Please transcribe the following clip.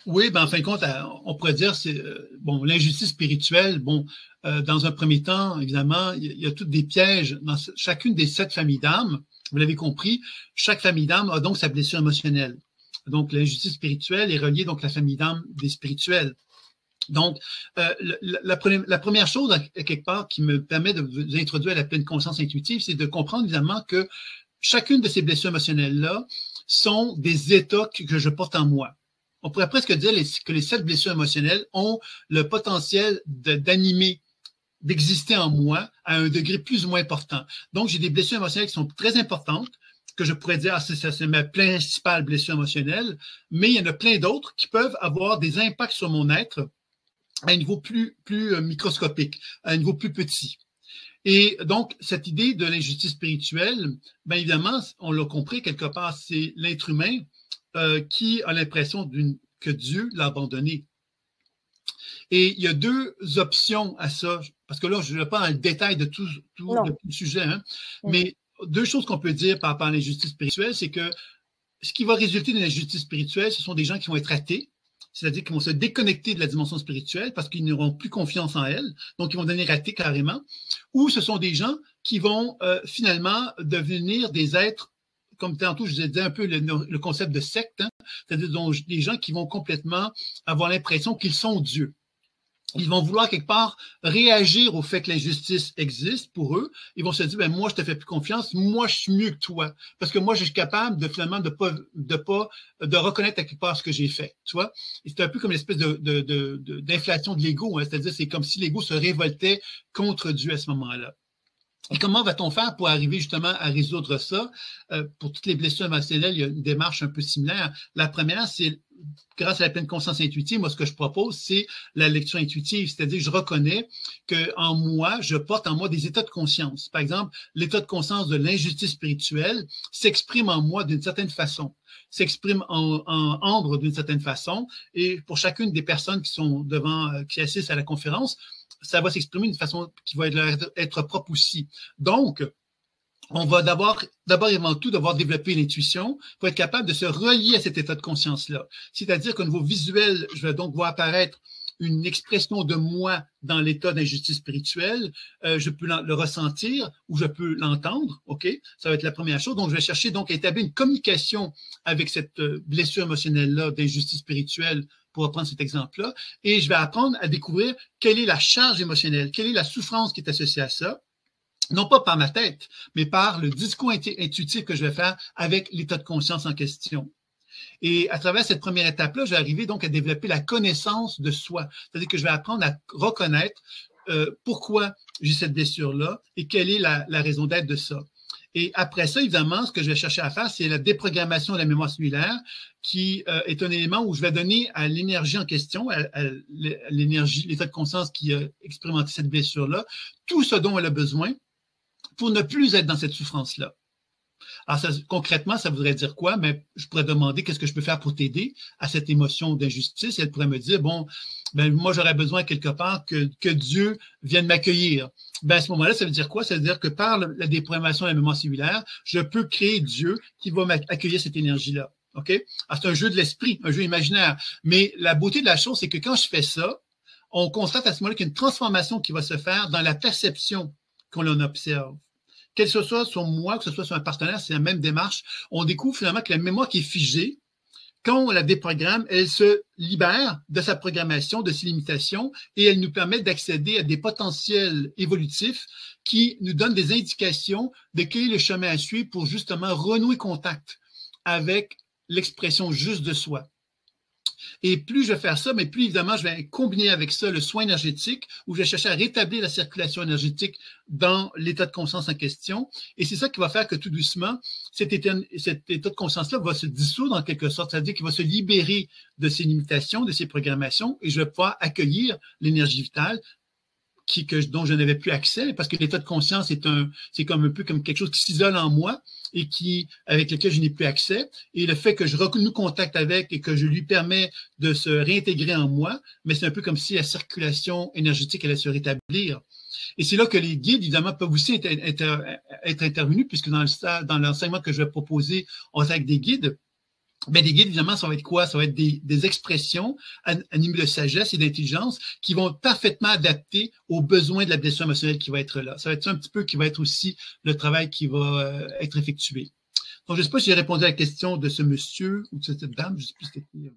Oui, ben, en fin de compte, on pourrait dire, c'est bon, l'injustice spirituelle, bon, dans un premier temps, évidemment, il y a tous des pièges dans chacune des 7 familles d'âmes. Vous l'avez compris, chaque famille d'âmes a donc sa blessure émotionnelle. Donc, l'injustice spirituelle est reliée donc à la famille d'âmes des spirituels. Donc, la première chose, quelque part, qui me permet de vous introduire à la pleine conscience intuitive, c'est de comprendre, évidemment, que chacune de ces blessures émotionnelles-là sont des états que je porte en moi. On pourrait presque dire que les 7 blessures émotionnelles ont le potentiel d'animer, d'exister en moi à un degré plus ou moins important. Donc, j'ai des blessures émotionnelles qui sont très importantes, que je pourrais dire, c'est ma principale blessure émotionnelle, mais il y en a plein d'autres qui peuvent avoir des impacts sur mon être à un niveau plus microscopique, à un niveau plus petit. Et donc, cette idée de l'injustice spirituelle, bien évidemment, on l'a compris quelque part, c'est l'être humain qui a l'impression que Dieu l'a abandonné. Et il y a 2 options à ça, parce que là, je ne vais pas dans le détail de tout le sujet, hein, mais 2 choses qu'on peut dire par rapport à l'injustice spirituelle, c'est que ce qui va résulter d'une injustice spirituelle, ce sont des gens qui vont être athées, c'est-à-dire qu'ils vont se déconnecter de la dimension spirituelle parce qu'ils n'auront plus confiance en elle, donc ils vont devenir athées carrément, ou ce sont des gens qui vont finalement devenir des êtres, comme tantôt je disais un peu le concept de secte, hein, c'est-à-dire des gens qui vont complètement avoir l'impression qu'ils sont Dieu. Ils vont vouloir quelque part réagir au fait que l'injustice existe pour eux. Ils vont se dire, ben moi, je te fais plus confiance, moi, je suis mieux que toi. Parce que moi, je suis capable de finalement de reconnaître à quelque part ce que j'ai fait. Tu vois? Et c'est un peu comme l'espèce d'inflation de l'ego, hein? C'est-à-dire, c'est comme si l'ego se révoltait contre Dieu à ce moment-là. Et comment va-t-on faire pour arriver justement à résoudre ça? Pour toutes les blessures émotionnelles, il y a une démarche un peu similaire. La première, c'est grâce à la pleine conscience intuitive, moi, ce que je propose, c'est la lecture intuitive. C'est-à-dire, je reconnais qu'en moi, je porte en moi des états de conscience. Par exemple, l'état de conscience de l'injustice spirituelle s'exprime en moi d'une certaine façon, s'exprime en Ambre d'une certaine façon. Et pour chacune des personnes qui sont qui assistent à la conférence, ça va s'exprimer d'une façon qui va être propre aussi. Donc, on va d'abord et avant tout devoir développer l'intuition pour être capable de se relier à cet état de conscience-là. C'est-à-dire qu'au niveau visuel, je vais donc voir apparaître une expression de moi dans l'état d'injustice spirituelle. Je peux le ressentir ou je peux l'entendre. OK? Ça va être la première chose. Donc, je vais chercher donc à établir une communication avec cette blessure émotionnelle-là d'injustice spirituelle pour reprendre cet exemple-là. Et je vais apprendre à découvrir quelle est la charge émotionnelle, quelle est la souffrance qui est associée à ça. Non pas par ma tête, mais par le discours intuitif que je vais faire avec l'état de conscience en question. Et à travers cette première étape-là, je vais arriver donc à développer la connaissance de soi. C'est-à-dire que je vais apprendre à reconnaître pourquoi j'ai cette blessure-là et quelle est la raison d'être de ça. Et après ça, évidemment, ce que je vais chercher à faire, c'est la déprogrammation de la mémoire cellulaire, qui est un élément où je vais donner à l'énergie en question, à l'énergie, l'état de conscience qui a expérimenté cette blessure-là, tout ce dont elle a besoin pour ne plus être dans cette souffrance-là. Alors, concrètement, ça voudrait dire quoi? Mais je pourrais demander qu'est-ce que je peux faire pour t'aider à cette émotion d'injustice. Et elle pourrait me dire, bon, ben, moi, j'aurais besoin quelque part que Dieu vienne m'accueillir. Ben, à ce moment-là, ça veut dire quoi? Ça veut dire que par la déprogrammation de la mémoire cellulaire, je peux créer Dieu qui va m'accueillir cette énergie-là. OK? Alors, c'est un jeu de l'esprit, un jeu imaginaire. Mais la beauté de la chose, c'est que quand je fais ça, on constate à ce moment-là qu'il y a une transformation qui va se faire dans la perception qu'on en observe. Que ce soit sur moi, que ce soit sur un partenaire, c'est la même démarche. On découvre finalement que la mémoire qui est figée, quand on la déprogramme, elle se libère de sa programmation, de ses limitations, et elle nous permet d'accéder à des potentiels évolutifs qui nous donnent des indications de quel est le chemin à suivre pour justement renouer contact avec l'expression juste de soi. Et plus je vais faire ça, mais plus évidemment, je vais combiner avec ça le soin énergétique, où je vais chercher à rétablir la circulation énergétique dans l'état de conscience en question. Et c'est ça qui va faire que tout doucement, cet état de conscience-là va se dissoudre en quelque sorte, c'est-à-dire qu'il va se libérer de ses limitations, de ses programmations, et je vais pouvoir accueillir l'énergie vitale dont je n'avais plus accès, parce que l'état de conscience c'est comme un peu comme quelque chose qui s'isole en moi et avec lequel je n'ai plus accès. Et le fait que je renoue contact avec et que je lui permets de se réintégrer en moi, mais c'est un peu comme si la circulation énergétique allait se rétablir. Et c'est là que les guides, évidemment, peuvent aussi être intervenus, puisque dans l'enseignement que je vais proposer, on est avec des guides. Ben, des guides, évidemment, ça va être quoi? Ça va être des expressions animées de sagesse et d'intelligence qui vont être parfaitement adaptées aux besoins de la blessure émotionnelle qui va être là. Ça va être ça un petit peu qui va être aussi le travail qui va être effectué. Donc, je ne sais pas si j'ai répondu à la question de ce monsieur ou de cette dame. Je ne sais plus si c'était